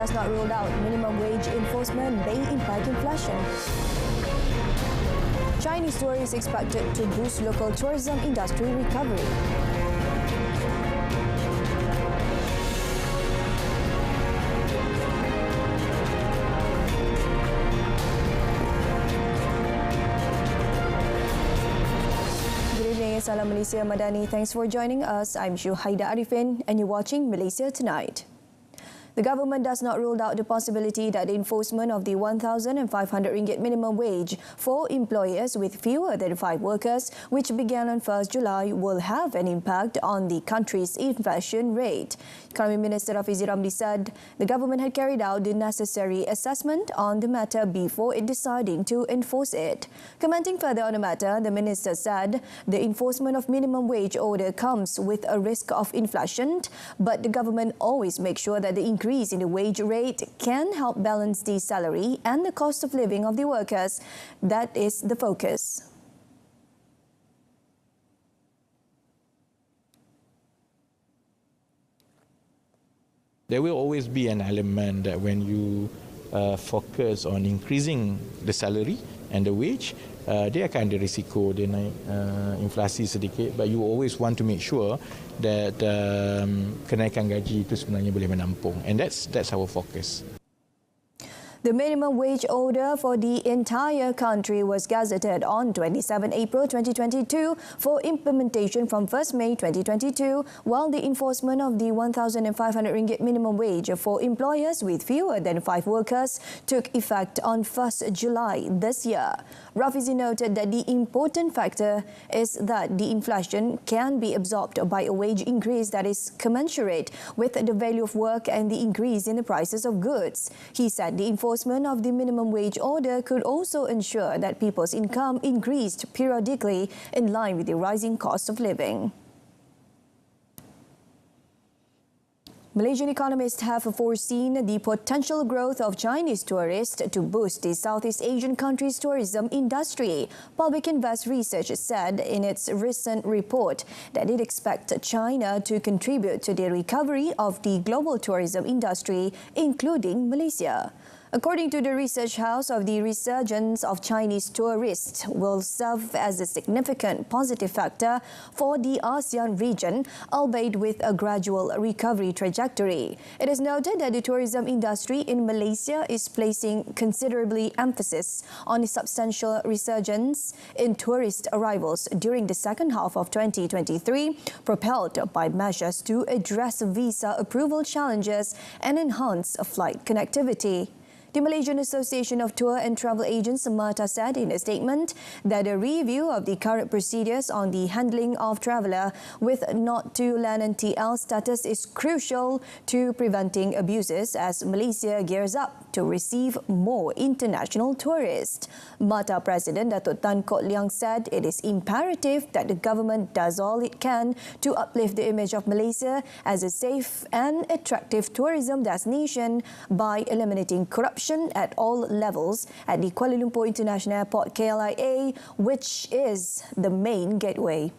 Has not ruled out minimum wage enforcement may impact inflation. Chinese tourists expected to boost local tourism industry recovery. Salam Malaysia Madani. Thanks for joining us. I'm Haida Arifin and you're watching Malaysia Tonight. The government does not rule out the possibility that the enforcement of the RM1,500 minimum wage for employers with fewer than 5 workers, which began on 1st July, will have an impact on the country's inflation rate. Economy Minister Rafizi Ramli said the government had carried out the necessary assessment on the matter before it deciding to enforce it. Commenting further on the matter, the minister said the enforcement of minimum wage order comes with a risk of inflation, but the government always makes sure that the increase in the wage rate can help balance the salary and the cost of living of the workers. That is the focus. There will always be an element that when you focus on increasing the salary and the wage, dia akan ada risiko dia naik inflasi sedikit, but you always want to make sure that kenaikan gaji itu sebenarnya boleh menampung, and that's our focus. The minimum wage order for the entire country was gazetted on 27 April 2022 for implementation from 1st May 2022, while the enforcement of the RM1,500 minimum wage for employers with fewer than 5 workers took effect on 1st July this year. Rafizi noted that the important factor is that the inflation can be absorbed by a wage increase that is commensurate with the value of work and the increase in the prices of goods. He said the enforcement of the minimum wage order could also ensure that people's income increased periodically in line with the rising cost of living. Malaysian economists have foreseen the potential growth of Chinese tourists to boost the Southeast Asian countries' tourism industry. Public Invest Research said in its recent report that it expects China to contribute to the recovery of the global tourism industry, including Malaysia. According to the research house, the resurgence of Chinese tourists will serve as a significant positive factor for the ASEAN region, albeit with a gradual recovery trajectory. It is noted that the tourism industry in Malaysia is placing considerably emphasis on a substantial resurgence in tourist arrivals during the second half of 2023, propelled by measures to address visa approval challenges and enhance flight connectivity. The Malaysian Association of Tour and Travel Agents, MATA, said in a statement that a review of the current procedures on the handling of traveller with not to land NTL status is crucial to preventing abuses as Malaysia gears up to receive more international tourists. MATA President Datuk Tan Kok Leong said it is imperative that the government does all it can to uplift the image of Malaysia as a safe and attractive tourism destination by eliminating corruption at all levels at the Kuala Lumpur International Airport KLIA, which is the main gateway.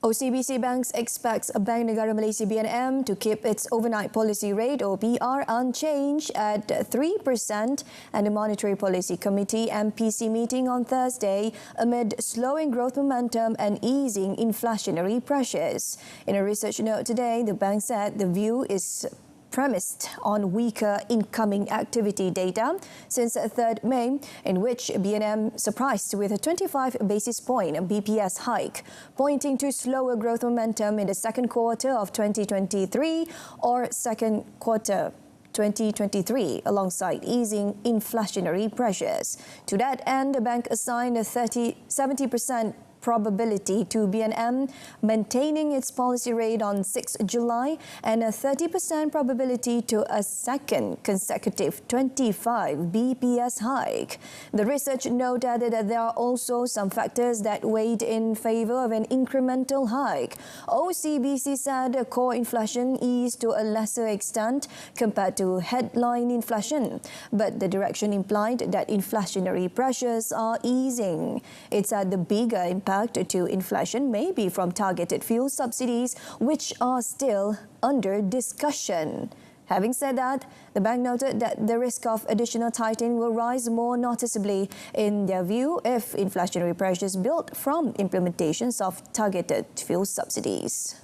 OCBC Banks expects Bank Negara Malaysia BNM to keep its overnight policy rate or BR unchanged at 3% and the Monetary Policy Committee MPC meeting on Thursday amid slowing growth momentum and easing inflationary pressures. In a research note today, the bank said the view is premised on weaker incoming activity data since 3rd May, in which BNM surprised with a 25 basis point BPS hike, pointing to slower growth momentum in the second quarter of 2023 or second quarter 2023 alongside easing inflationary pressures. To that end, the bank assigned a 70% probability to BNM maintaining its policy rate on 6 July and a 30% probability to a second consecutive 25 BPS hike. The research note added that there are also some factors that weighed in favour of an incremental hike. OCBC said core inflation eased to a lesser extent compared to headline inflation, but the direction implied that inflationary pressures are easing. It said the bigger impact to inflation may be from targeted fuel subsidies, which are still under discussion. Having said that, the bank noted that the risk of additional tightening will rise more noticeably in their view if inflationary pressures build from implementations of targeted fuel subsidies.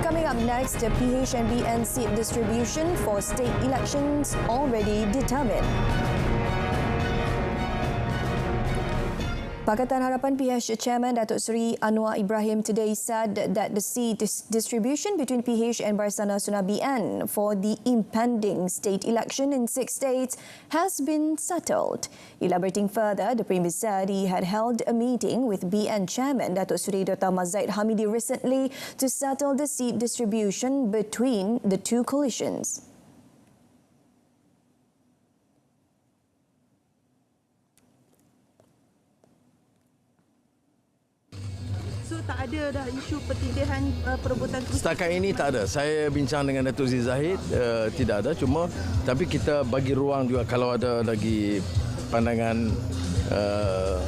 Coming up next, the PH and BN seat distribution for state elections already determined. Pakatan Harapan PH Chairman Datuk Seri Anwar Ibrahim today said that the seat distribution between PH and Barisan Nasional BN for the impending state election in 6 states has been settled. Elaborating further, the Premier said he had held a meeting with BN Chairman Datuk Seri Dr. Zaid Hamidi recently to settle the seat distribution between the two coalitions. So tak ada dah isu pertindihan perebutan kerusi? Setakat ini tak ada. Saya bincang dengan Datuk Seri Zahid, tidak ada. Tapi kita bagi ruang juga kalau ada lagi pandangan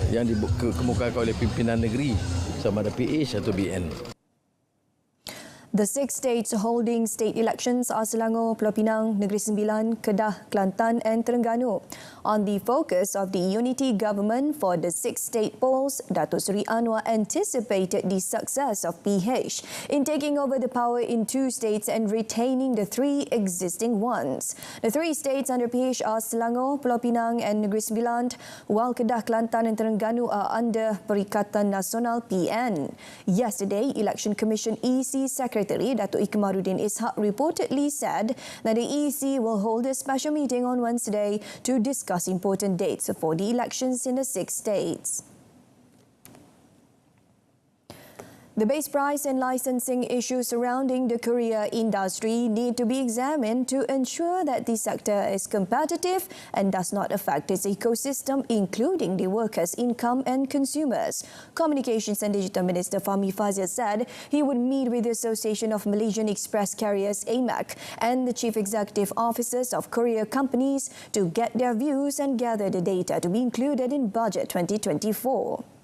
yang dikemukakan oleh pimpinan negeri sama ada PH atau BN. The 6 states holding state elections are Selangor, Pulau Pinang, Negeri Sembilan, Kedah, Kelantan and Terengganu. On the focus of the unity government for the 6 state polls, Datuk Seri Anwar anticipated the success of PH in taking over the power in 2 states and retaining the 3 existing ones. The 3 states under PH are Selangor, Pulau Pinang and Negeri Sembilan, while Kedah, Kelantan and Terengganu are under Perikatan Nasional PN. Yesterday, Election Commission EC Secretary Datuk Ikmaruddin Ishak reportedly said that the EC will hold a special meeting on Wednesday to discuss important dates for the elections in the 6 states. The base price and licensing issues surrounding the courier industry need to be examined to ensure that the sector is competitive and does not affect its ecosystem, including the workers' income and consumers. Communications and Digital Minister Fahmi Fazil said he would meet with the Association of Malaysian Express Carriers (AMACC) and the Chief Executive Officers of courier companies to get their views and gather the data to be included in Budget 2024.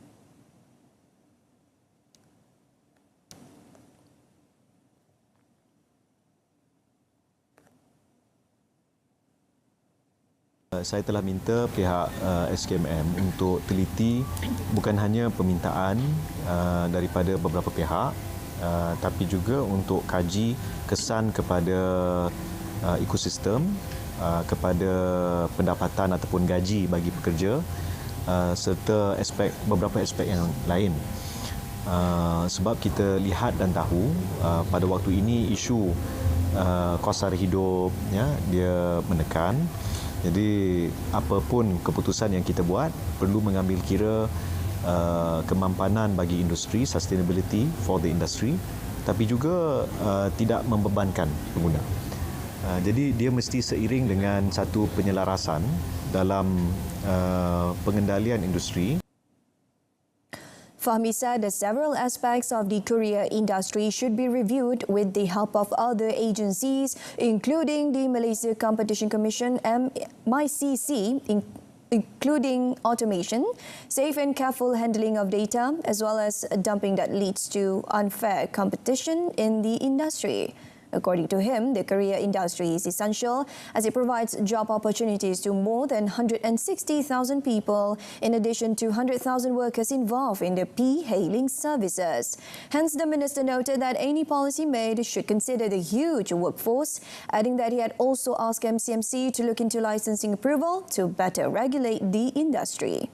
Saya telah minta pihak SKMM untuk teliti bukan hanya permintaan daripada beberapa pihak tapi juga untuk kaji kesan kepada ekosistem, kepada pendapatan ataupun gaji bagi pekerja serta beberapa aspek yang lain. Sebab kita lihat dan tahu pada waktu ini isu kos sara hidup dia menekan. Jadi apapun keputusan yang kita buat perlu mengambil kira kemampanan bagi industri, sustainability for the industry, tapi juga tidak membebankan pengguna. Jadi dia mesti seiring dengan satu penyelarasan dalam pengendalian industri. Fahmi said that several aspects of the courier industry should be reviewed with the help of other agencies, including the Malaysia Competition Commission MACC, including automation, safe and careful handling of data, as well as dumping that leads to unfair competition in the industry. According to him, the courier industry is essential as it provides job opportunities to more than 160,000 people, in addition to 100,000 workers involved in the e-hailing services. Hence, the minister noted that any policy made should consider the huge workforce, adding that he had also asked MCMC to look into licensing approval to better regulate the industry.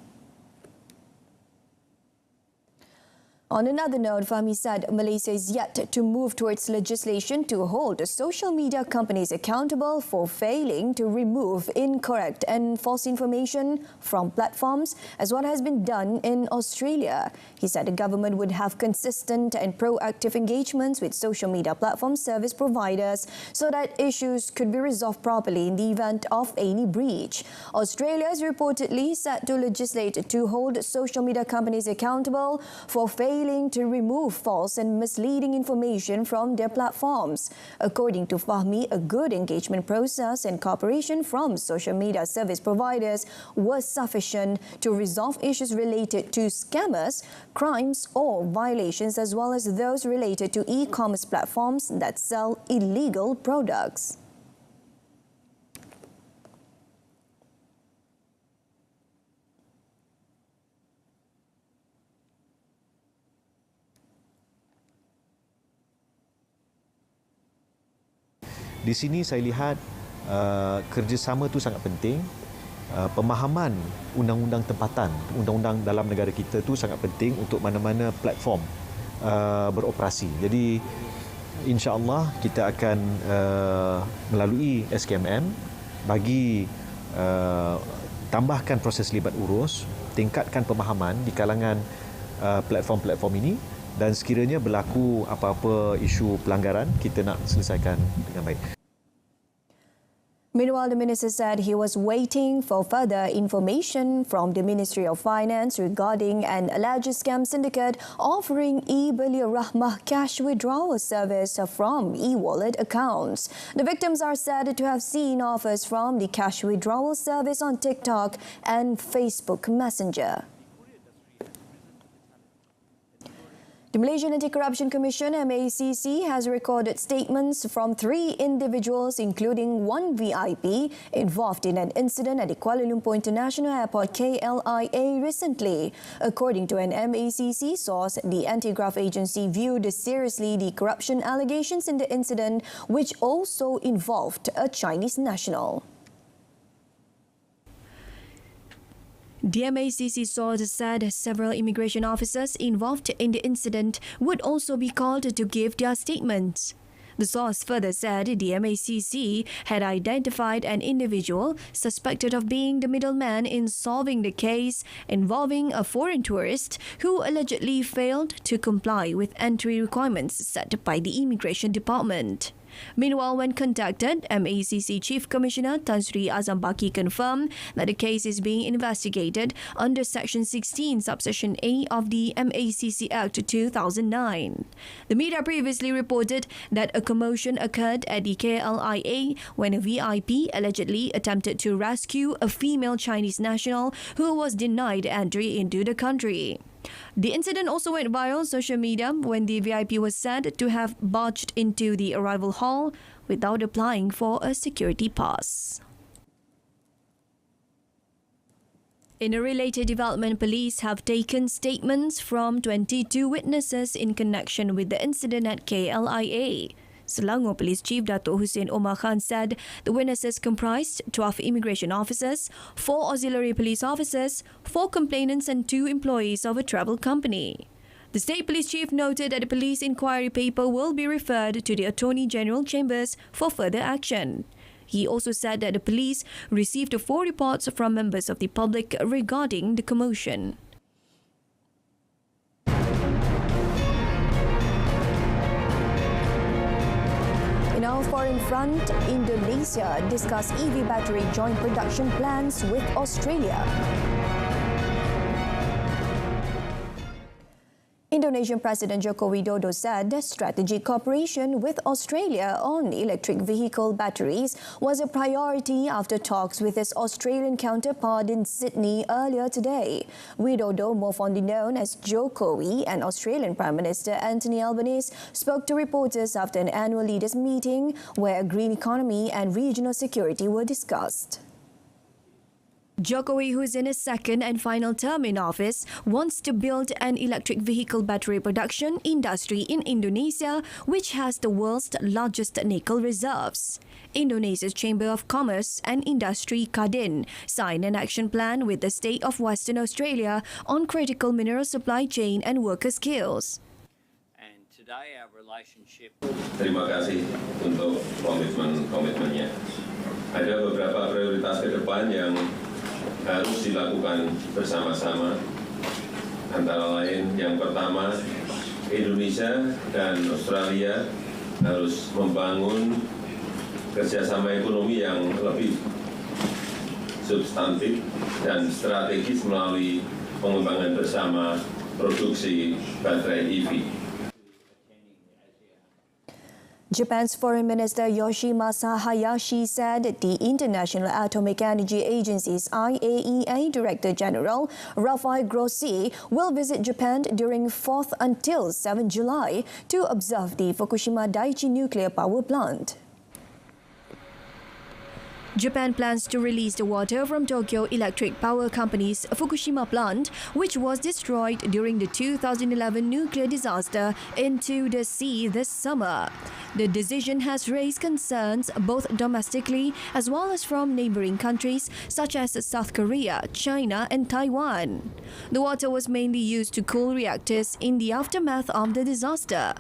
On another note, Fahmi said Malaysia is yet to move towards legislation to hold social media companies accountable for failing to remove incorrect and false information from platforms, as what has been done in Australia. He said the government would have consistent and proactive engagements with social media platform service providers so that issues could be resolved properly in the event of any breach. Australia is reportedly set to legislate to hold social media companies accountable for failing failing to remove false and misleading information from their platforms. According to Fahmi, a good engagement process and cooperation from social media service providers was sufficient to resolve issues related to scammers, crimes or violations, as well as those related to e-commerce platforms that sell illegal products. Di sini saya lihat kerjasama itu sangat penting. Pemahaman undang-undang tempatan, undang-undang dalam negara kita itu sangat penting untuk mana-mana platform beroperasi. Jadi insya-Allah kita akan melalui SKMM bagi tambahkan proses libat urus, tingkatkan pemahaman di kalangan platform-platform ini, dan sekiranya berlaku apa-apa isu pelanggaran, kita nak selesaikan dengan baik. Meanwhile, the minister said he was waiting for further information from the Ministry of Finance regarding an alleged scam syndicate offering e-Belia Rahmah cash withdrawal service from e-wallet accounts. The victims are said to have seen offers from the cash withdrawal service on TikTok and Facebook Messenger. The Malaysian Anti-Corruption Commission (MACC) has recorded statements from 3 individuals, including 1 VIP, involved in an incident at the Kuala Lumpur International Airport (KLIA) recently. According to an MACC source, the anti-graft agency viewed seriously the corruption allegations in the incident, which also involved a Chinese national. The MACC source said several immigration officers involved in the incident would also be called to give their statements. The source further said the MACC had identified an individual suspected of being the middleman in solving the case involving a foreign tourist who allegedly failed to comply with entry requirements set by the Immigration Department. Meanwhile, when contacted, MACC Chief Commissioner Tan Sri Azam Baki confirmed that the case is being investigated under Section 16, Subsection A of the MACC Act 2009. The media previously reported that a commotion occurred at the KLIA when a VIP allegedly attempted to rescue a female Chinese national who was denied entry into the country. The incident also went viral on social media when the VIP was said to have barged into the arrival hall without applying for a security pass. In a related development, police have taken statements from 22 witnesses in connection with the incident at KLIA. Selangor Police Chief Dato' Hussein Omar Khan said the witnesses comprised 12 immigration officers, 4 auxiliary police officers, 4 complainants and 2 employees of a travel company. The State Police Chief noted that the police inquiry paper will be referred to the Attorney General Chambers for further action. He also said that the police received 4 reports from members of the public regarding the commotion. In our foreign front, Indonesia discussed EV battery joint production plans with Australia. Indonesian President Joko Widodo said strategic cooperation with Australia on electric vehicle batteries was a priority after talks with his Australian counterpart in Sydney earlier today. Widodo, more fondly known as Jokowi, and Australian Prime Minister Anthony Albanese spoke to reporters after an annual leaders meeting where a green economy and regional security were discussed. Jokowi, who is in his second and final term in office, wants to build an electric vehicle battery production industry in Indonesia, which has the world's largest nickel reserves. Indonesia's Chamber of Commerce and Industry Kadin signed an action plan with the state of Western Australia on critical mineral supply chain and worker skills. And today our relationship. Terima kasih untuk komitmennya. Ada beberapa prioritas ke depan yang harus dilakukan bersama-sama, antara lain yang pertama, Indonesia dan Australia harus membangun kerjasama ekonomi yang lebih substantif dan strategis melalui pengembangan bersama produksi baterai EV. Japan's Foreign Minister Yoshimasa Hayashi said the International Atomic Energy Agency's IAEA Director General Rafael Grossi will visit Japan during 4th until 7 July to observe the Fukushima Daiichi nuclear power plant. Japan plans to release the water from Tokyo Electric Power Company's Fukushima plant, which was destroyed during the 2011 nuclear disaster, into the sea this summer. The decision has raised concerns both domestically as well as from neighboring countries such as South Korea, China and Taiwan. The water was mainly used to cool reactors in the aftermath of the disaster.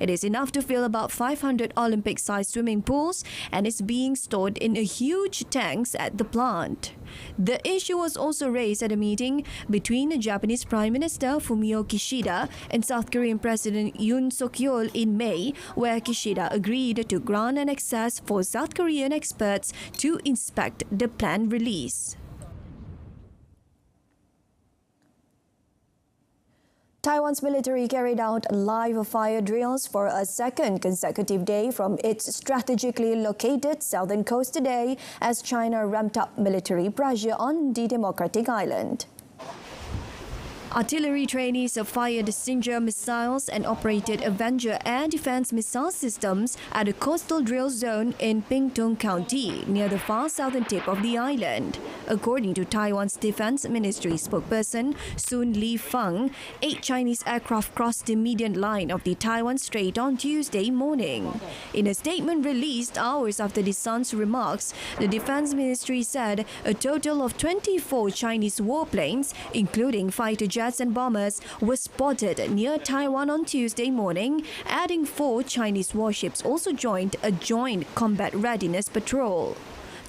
It is enough to fill about 500 Olympic-sized swimming pools and is being stored in huge tanks at the plant. The issue was also raised at a meeting between the Japanese Prime Minister Fumio Kishida and South Korean President Yoon Suk-yeol in May, where Kishida agreed to grant an access for South Korean experts to inspect the planned release. Taiwan's military carried out live fire drills for a second consecutive day from its strategically located southern coast today as China ramped up military pressure on the democratic island. Artillery trainees fired Stinger missiles and operated Avenger air defense missile systems at a coastal drill zone in Pingtung County, near the far southern tip of the island. According to Taiwan's Defense Ministry spokesperson Sun Li-feng, 8 Chinese aircraft crossed the median line of the Taiwan Strait on Tuesday morning. In a statement released hours after the Sun's remarks, the Defense Ministry said a total of 24 Chinese warplanes, including fighter jets and bombers, were spotted near Taiwan on Tuesday morning, adding 4 Chinese warships also joined a joint combat readiness patrol.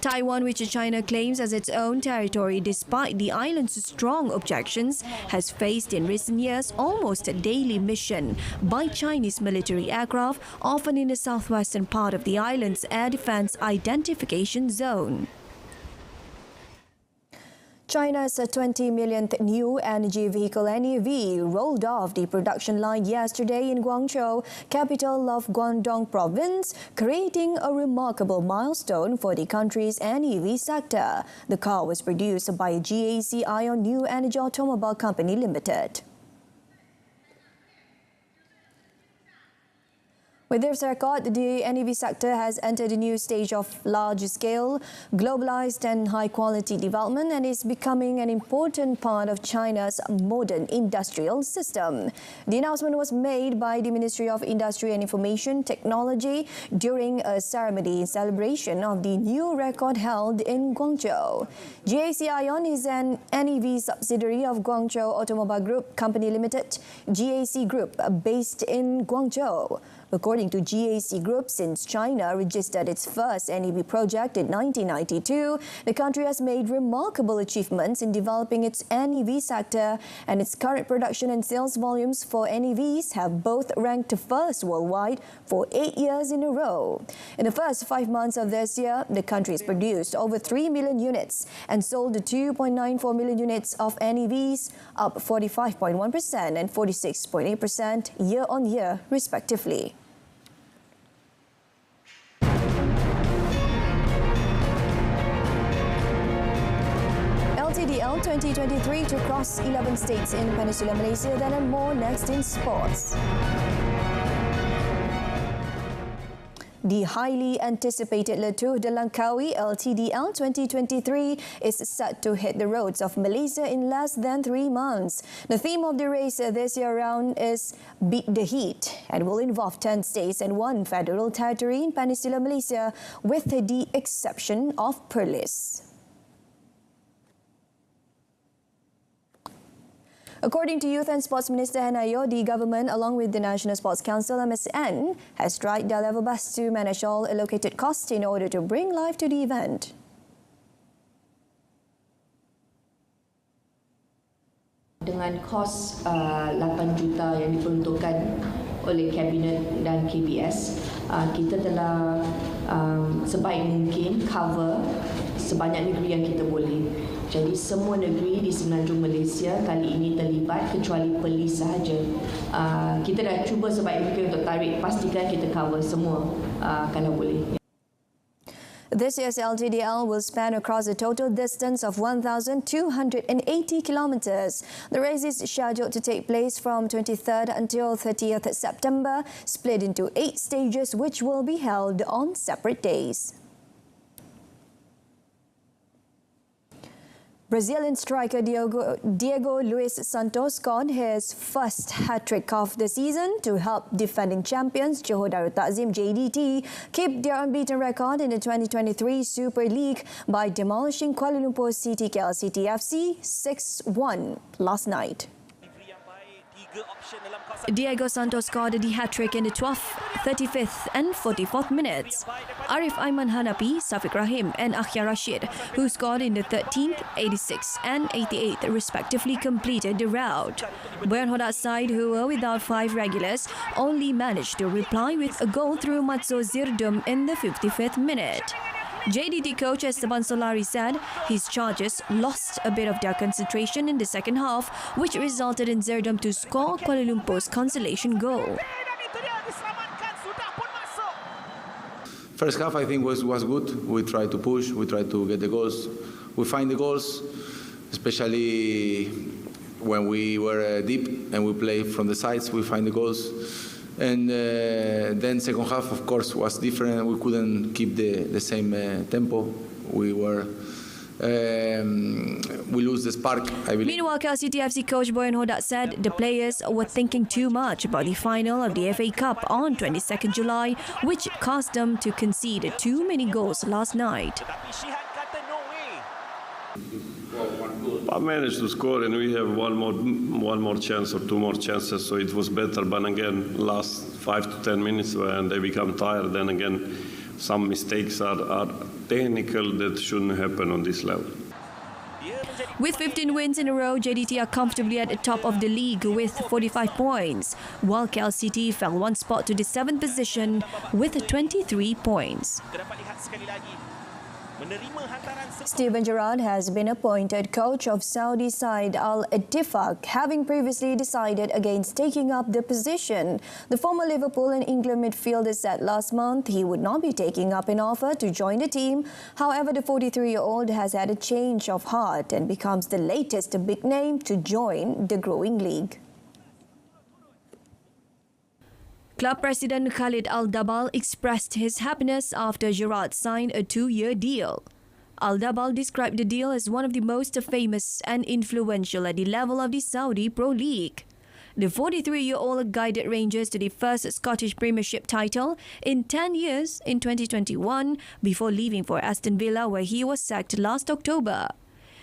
Taiwan, which China claims as its own territory despite the island's strong objections, has faced in recent years almost a daily mission by Chinese military aircraft, often in the southwestern part of the island's air defense identification zone. China's 20 millionth new energy vehicle NEV rolled off the production line yesterday in Guangzhou, capital of Guangdong province, creating a remarkable milestone for the country's NEV sector. The car was produced by GAC Ion New Energy Automobile Company Limited. With this record, the NEV sector has entered a new stage of large-scale, globalized and high-quality development and is becoming an important part of China's modern industrial system. The announcement was made by the Ministry of Industry and Information Technology during a ceremony in celebration of the new record held in Guangzhou. GAC Ion is an NEV subsidiary of Guangzhou Automobile Group Company Limited, GAC Group, based in Guangzhou. According to GAC Group, since China registered its first NEV project in 1992, the country has made remarkable achievements in developing its NEV sector, and its current production and sales volumes for NEVs have both ranked first worldwide for 8 years in a row. In the first 5 months of this year, the country has produced over 3 million units and sold 2.94 million units of NEVs, up 45.1% and 46.8% year-on-year, respectively. LTDL 2023 to cross 11 states in Peninsular Malaysia, then and more next in sports. The highly anticipated Le Tour de Langkawi LTDL 2023 is set to hit the roads of Malaysia in less than 3 months. The theme of the race this year round is Beat the Heat and will involve 10 states and 1 federal territory in Peninsular Malaysia, with the exception of Perlis. According to Youth and Sports Minister Hanayo, the government, along with the National Sports Council (MSN), has tried their level best to manage all allocated costs in order to bring life to the event. Dengan kos 8 juta yang diperuntukkan oleh Kabinet dan KBS, kita telah sebaik mungkin cover sebanyak negeri yang kita boleh. Jadi semua negeri di semenanjung Malaysia kali ini terlibat kecuali Perlis sahaja. Kita dah cuba sebaik mungkin untuk tarik, pastikan kita cover semua kalau boleh. This year's LTDL will span across a total distance of 1,280 kilometres. The race is scheduled to take place from 23rd until 30th September, split into 8 stages which will be held on separate days. Brazilian striker Diego Luis Santos scored his first hat-trick of the season to help defending champions Johor Darul Takzim JDT keep their unbeaten record in the 2023 Super League by demolishing Kuala Lumpur City KLCT FC 6-1 last night. Diego Santos scored the hat-trick in the 12th, 35th and 44th minutes. Arif Aiman Hanapi, Safiq Rahim and Akhya Rashid, who scored in the 13th, 86th and 88th respectively, completed the rout. Boyan Hodat's side, who were without 5 regulars, only managed to reply with a goal through Matzo Zirdum in the 55th minute. JDT coach Esteban Solari said his charges lost a bit of their concentration in the second half, which resulted in Zirdum to score Kuala Lumpur's consolation goal. First half, I think, was good. We tried to push, we tried to get the goals. We find the goals, especially when we were deep and we play from the sides, we find the goals. And then second half, of course, was different. We couldn't keep the same tempo. We lose the spark, I believe. Meanwhile, KLCT FC coach Boyan Hodat said the players were thinking too much about the final of the FA Cup on 22nd July, which caused them to concede too many goals last night. I managed to score, and we have one more chance or 2 more chances, so it was better. But again, last 5 to 10 minutes when they become tired, then again, some mistakes are technical that shouldn't happen on this level. With 15 wins in a row, JDT are comfortably at the top of the league with 45 points, while KLCT fell 1 spot to the 7th position with 23 points. Steven Gerrard has been appointed coach of Saudi side Al Ittifaq, having previously decided against taking up the position. The former Liverpool and England midfielder said last month he would not be taking up an offer to join the team. However, the 43-year-old has had a change of heart and becomes the latest big name to join the growing league. Club president Khalid Al-Dabal expressed his happiness after Gerrard signed a 2-year deal. Al-Dabal described the deal as one of the most famous and influential at the level of the Saudi Pro League. The 43-year-old guided Rangers to the first Scottish Premiership title in 10 years in 2021 before leaving for Aston Villa, where he was sacked last October.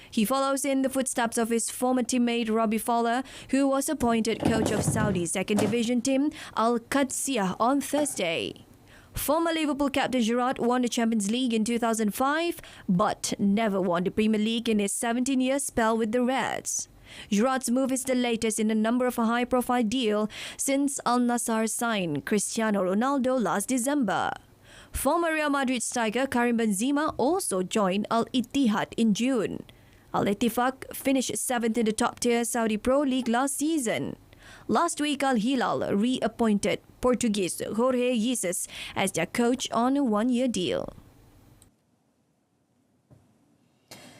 He follows in the footsteps of his former teammate Robbie Fowler, who was appointed coach of Saudi's second division team Al-Qadsiya on Thursday. Former Liverpool captain Gerrard won the Champions League in 2005, but never won the Premier League in his 17-year spell with the Reds. Gerrard's move is the latest in a number of a high-profile deal since Al Nassr signed Cristiano Ronaldo last December. Former Real Madrid striker Karim Benzema also joined Al Ittihad in June. Al Ittifaq finished 7th in the top-tier Saudi Pro League last season. Last week, Al Hilal reappointed Portuguese Jorge Jesus as their coach on a 1-year deal.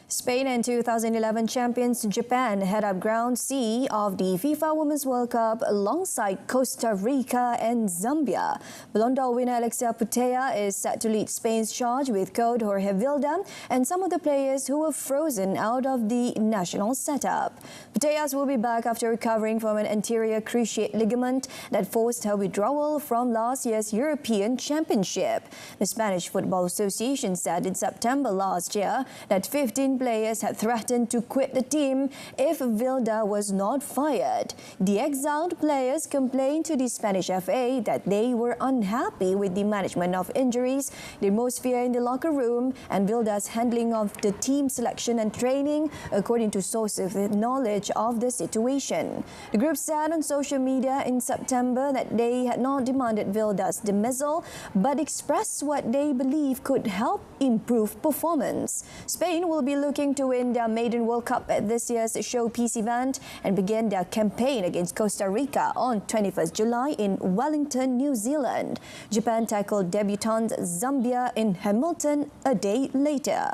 Spain and 2011 champions Japan head up Ground C of the FIFA Women's World Cup alongside Costa Rica and Zambia. Ballon d'Or winner Alexia Putellas is set to lead Spain's charge with coach Jorge Vilda and some of the players who were frozen out of the national setup. Putellas will be back after recovering from an anterior cruciate ligament that forced her withdrawal from last year's European Championship. The Spanish Football Association said in September last year that 15 players had threatened to quit the team if Vilda was not fired. The exiled players complained to the Spanish FA that they were unhappy with the management of injuries, the atmosphere in the locker room, and Vilda's handling of the team selection and training, according to sources with knowledge of the situation. The group said on social media in September that they had not demanded Vilda's dismissal, but expressed what they believe could help improve performance. Spain will be looking looking to win their maiden World Cup at this year's showpiece event and begin their campaign against Costa Rica on 21st July in Wellington, New Zealand. Japan tackled debutant Zambia in Hamilton a day later.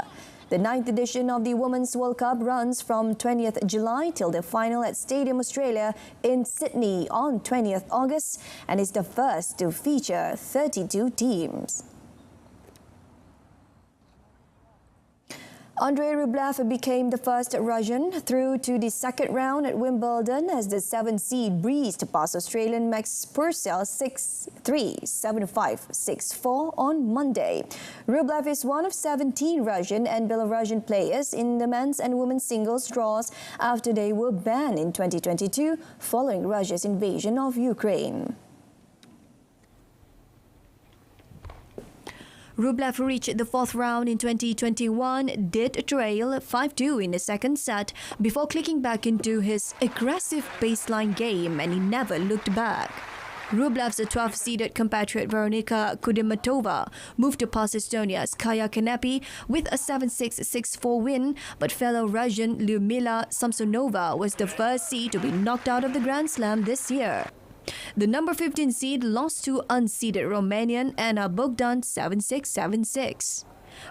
The 9th edition of the Women's World Cup runs from 20th July till the final at Stadium Australia in Sydney on 20th August and is the first to feature 32 teams. Andrei Rublev became the first Russian through to the second round at Wimbledon as the 7th seed breezed past Australian Max Purcell 6-3, 7-5, 6-4 on Monday. Rublev is one of 17 Russian and Belarusian players in the men's and women's singles draws after they were banned in 2022 following Russia's invasion of Ukraine. Rublev reached the fourth round in 2021, did trail 5-2 in the second set before clicking back into his aggressive baseline game, and he never looked back. Rublev's 12th-seeded compatriot Veronika Kudermetova moved to past Estonia's Kaia Kanepi with a 7-6, 6-4 win, but fellow Russian Lyudmila Samsonova was the first seed to be knocked out of the Grand Slam this year. The number 15 seed lost to unseeded Romanian Anna Bogdan 7-6, 7-6.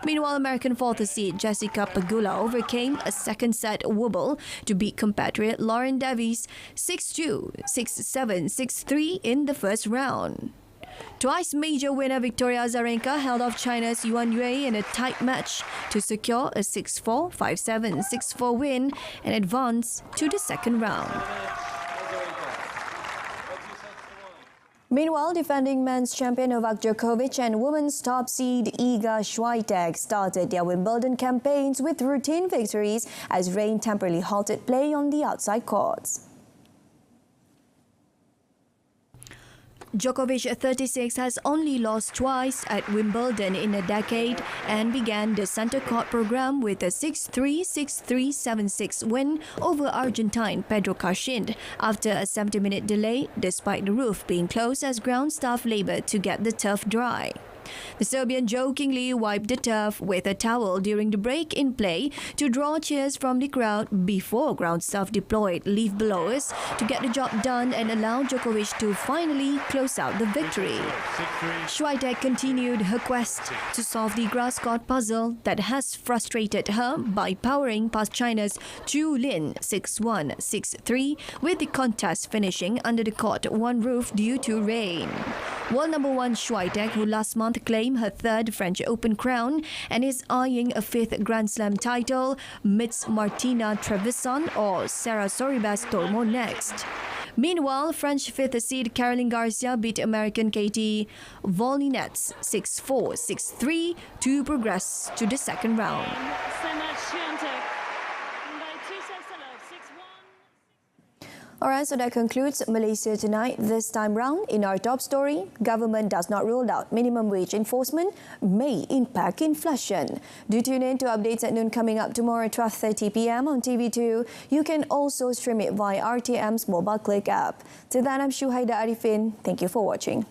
Meanwhile, American 4th seed Jessica Pegula overcame a second set wobble to beat compatriot Lauren Davies 6-2, 6-7, 6-3 in the first round. Twice major winner Victoria Azarenka held off China's Yuan Yue in a tight match to secure a 6-4, 5-7, 6-4 win and advance to the second round. Meanwhile, defending men's champion Novak Djokovic and women's top seed Iga Swiatek started their Wimbledon campaigns with routine victories as rain temporarily halted play on the outside courts. Djokovic, 36, has only lost twice at Wimbledon in a decade and began the centre court program with a 6-3, 6-3, 7-6 win over Argentine Pedro Caixin after a 70-minute delay despite the roof being closed as ground staff laboured to get the turf dry. The Serbian jokingly wiped the turf with a towel during the break in play to draw cheers from the crowd before ground staff deployed leaf blowers to get the job done and allow Djokovic to finally close out the victory. Swiatek continued her quest to solve the grass court puzzle that has frustrated her by powering past China's Zhu Lin 6-1, 6-3 with the contest finishing under the court one roof due to rain. World number 1 Swiatek, who last month claimed her third French Open crown and is eyeing a fifth Grand Slam title, meets Martina Trevisan or Sarah Sorribes Tormo next. Meanwhile, French 5th seed Caroline Garcia beat American Katie Volynets 6-4, 6-3 to progress to the second round. Alright, so that concludes Malaysia Tonight. This time round, in our top story, government does not rule out minimum wage enforcement may impact inflation. Do tune in to updates at noon coming up tomorrow at 12:30 p.m. on TV2. You can also stream it via RTM's mobile click app. Till then, I'm Shuhaida Arifin. Thank you for watching.